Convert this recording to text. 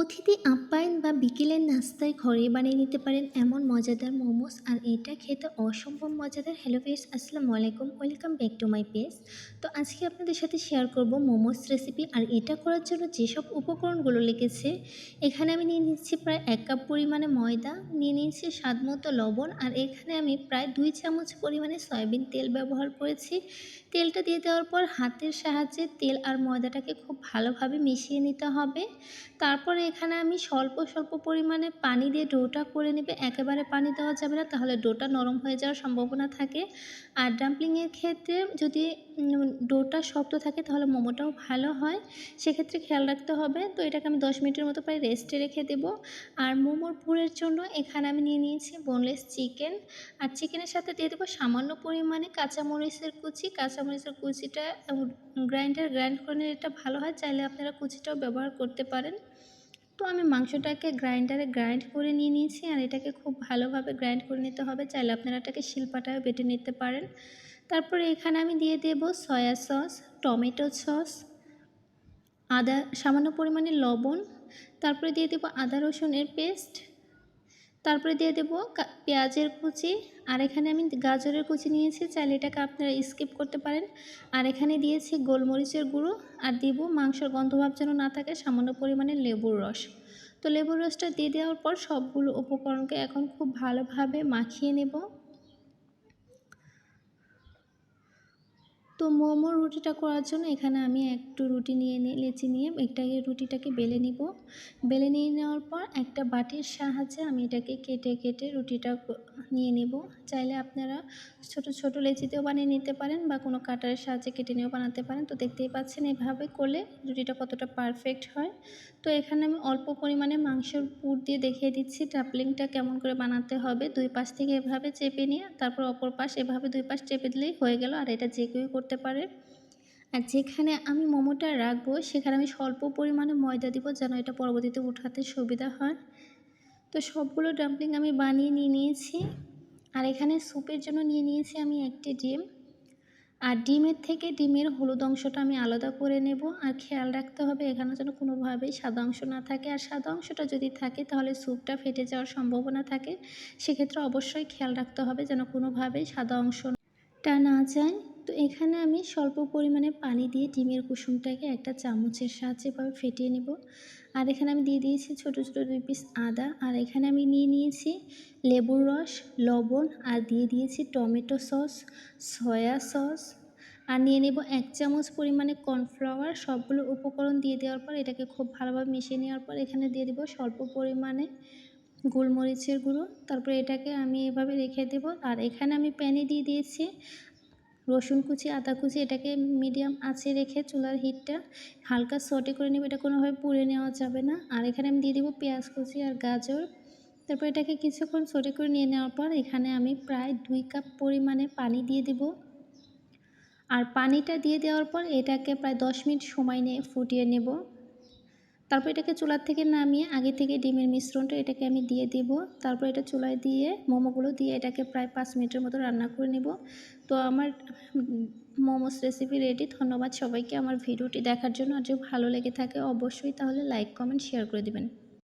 অতিথি আপ্যায়ন বা বিকেলের নাস্তায় ঘরে বানিয়ে নিতে পারেন এমন মজাদার মোমোস, আর এটা খেতে অসম্ভব মজাদার। হ্যালো ভিউয়ার্স, আসসালামু আলাইকুম, welcome back to my page. তো আজকে আপনাদের সাথে শেয়ার করব মোমোস রেসিপি। আর এটা করার জন্য যেসব উপকরণগুলো লেগেছে, এখানে আমি নিয়ে নিচ্ছি প্রায় 1 কাপ পরিমাণে ময়দা, নিয়ে নিয়েছি স্বাদ মতো লবণ, আর এখানে আমি প্রায় 2 চামচ পরিমাণে সয়াবিন তেল ব্যবহার করেছি। তেলটা দিয়ে দেওয়ার পর হাতের সাহায্যে তেল আর ময়দাটাকে খুব ভালোভাবে মিশিয়ে নিতে হবে। তারপরে এখানে আমি স্বল্প পরিমাণে পানি দিয়ে ডোটা করে নেবে। একেবারে পানি দেওয়া যাবে না, তাহলে ডোটা নরম হয়ে যাওয়ার সম্ভাবনা থাকে। আর ডাম্পলিংয়ের ক্ষেত্রে যদি ডোটা শক্ত থাকে তাহলে মোমোটাও ভালো হয়, সেক্ষেত্রে খেয়াল রাখতে হবে। তো এটাকে আমি 10 মিনিটের মতো প্রায় রেস্টে রেখে দেবো। আর মোমোর পুরের জন্য এখানে আমি নিয়ে নিয়েছি বোনলেস চিকেন, আর চিকেনের সাথে দিয়ে দেবো সামান্য পরিমাণে কাঁচামরিচের কুচি। কাঁচামরিচের কুচিটা গ্রাইন্ড করে নিলে এটা ভালো হয়, চাইলে আপনারা কুচিটাও ব্যবহার করতে পারেন। তো আমি মাংসটাকে গ্রাইন্ডারে গ্রাইন্ড করে নিয়ে নিয়েছি, আর এটাকে খুব ভালোভাবে গ্রাইন্ড করে নিতে হবে, চাইলে আপনারা এটাকে শিলপাটায় বেটে নিতে পারেন। তারপরে এখানে আমি দিয়ে দেব সয়া সস, টমেটো সস, সামান্য পরিমাণে লবণ, তারপরে দিয়ে দেব আদা রসুনের পেস্ট, তারপরে দিয়ে দেবো পেঁয়াজের কুচি, আর এখানে আমি গাজরের কুচি নিয়েছি, চাইলে এটাকে আপনারা স্কিপ করতে পারেন। আর এখানে দিয়েছি গোলমরিচের গুঁড়ো, আর দিব মাংসের গন্ধভাব যেন না থাকে সামান্য পরিমাণে লেবুর রস। তো লেবুর রসটা দিয়ে দেওয়ার পর সবগুলো উপকরণকে এখন খুব ভালোভাবে মাখিয়ে নেব। তো মোমোর রুটিটা করার জন্য এখানে আমি একটু রুটি লেচি নিয়ে রুটিটাকে বেলে নিব। বেলে নিয়ে নেওয়ার পর একটা বাটির সাহায্যে আমি এটাকে কেটে রুটিটা নিয়ে নেব। চাইলে আপনারা ছোট লেচিতেও বানিয়ে নিতে পারেন, বা কোনো কাটারের সাহায্যে কেটে নিয়েও বানাতে পারেন। তো দেখতেই পাচ্ছেন এভাবে করলে রুটিটা কতটা পারফেক্ট হয়। তো এখানে আমি অল্প পরিমাণে মাংসের পুর দিয়ে দেখিয়ে দিচ্ছি ডাম্পলিংটা কেমন করে বানাতে হবে। 2 পাশ থেকে এভাবে চেপে নিয়ে তারপর অপর পাশ এভাবে 2 পাশ চেপে দিলেই হয়ে গেল। আর এটা যে কেউই করতে পারে। আর যেখানে আমি মোমোটা রাখবো সেখানে আমি স্বল্প পরিমাণে ময়দা দিব, যেন এটা পরবর্তীতে উঠাতে সুবিধা হয়। তো সবগুলো ডাম্পলিং আমি বানিয়ে নিয়েছি। আর এখানে স্যুপের জন্য নিয়ে নিয়েছি আমি একটি ডিম, আর ডিমের হলুদ অংশটা আমি আলাদা করে নেব। আর খেয়াল রাখতে হবে এখানে যেন কোনোভাবেই সাদা অংশ না থাকে, আর সাদা অংশটা যদি থাকে তাহলে স্যুপটা ফেটে যাওয়ার সম্ভাবনা থাকে। সেক্ষেত্রে অবশ্যই খেয়াল রাখতে হবে যেন কোনোভাবেই সাদা অংশটা না যায়। তো এখানে আমি স্বল্প পরিমাণে পানি দিয়ে ডিমের কুসুমটাকে একটা চামচের সাহায্যে এভাবে ফেটিয়ে নেব। আর এখানে আমি দিয়ে দিয়েছি ছোট 2 পিস আদা, আর এখানে আমি নিয়ে নিয়েছি লেবুর রস, লবণ, আর দিয়ে দিয়েছি টমেটো সস, সয়া সস, আর নিয়ে নেব 1 চামচ পরিমাণে কর্নফ্লাওয়ার। সবগুলো উপকরণ দিয়ে দেওয়ার পর এটাকে খুব ভালোভাবে মিশিয়ে নেওয়ার পর এখানে দিয়ে দেব স্বল্প পরিমাণে গোলমরিচের গুঁড়ো। তারপরে এটাকে আমি এভাবে রেখে দেব। আর এখানে আমি প্যানে দিয়ে দিয়েছি রসুন কুচি, আদা কুচি। এটাকে মিডিয়াম আঁচে রেখে চুলার হিটটা হালকা সটে করে নেব, এটা কোনোভাবে পুড়ে নেওয়া যাবে না। আর এখানে আমি দিয়ে দেবো পেঁয়াজ কুচি আর গাজর। তারপর এটাকে কিছুক্ষণ সটে করে নিয়ে নেওয়ার পর এখানে আমি প্রায় 2 কাপ পরিমাণে পানি দিয়ে দেব। আর পানিটা দিয়ে দেওয়ার পর এটাকে প্রায় 10 মিনিট সময় নিয়ে ফুটিয়ে নেব। তারপর এটাকে চুলার থেকে নামিয়ে আগে থেকে ডিমের মিশ্রণটা এটাকে আমি দিয়ে দেব। তারপর এটা চুলায় দিয়ে মোমোগুলো দিয়ে এটাকে প্রায় 5 মিনিটের মতো রান্না করে নেব। তো আমার মোমোস রেসিপি রেডি। ধন্যবাদ সবাইকে আমার ভিডিওটি দেখার জন্য। আর যদি ভালো লেগে থাকে অবশ্যই তাহলে লাইক, কমেন্ট, শেয়ার করে দেবেন।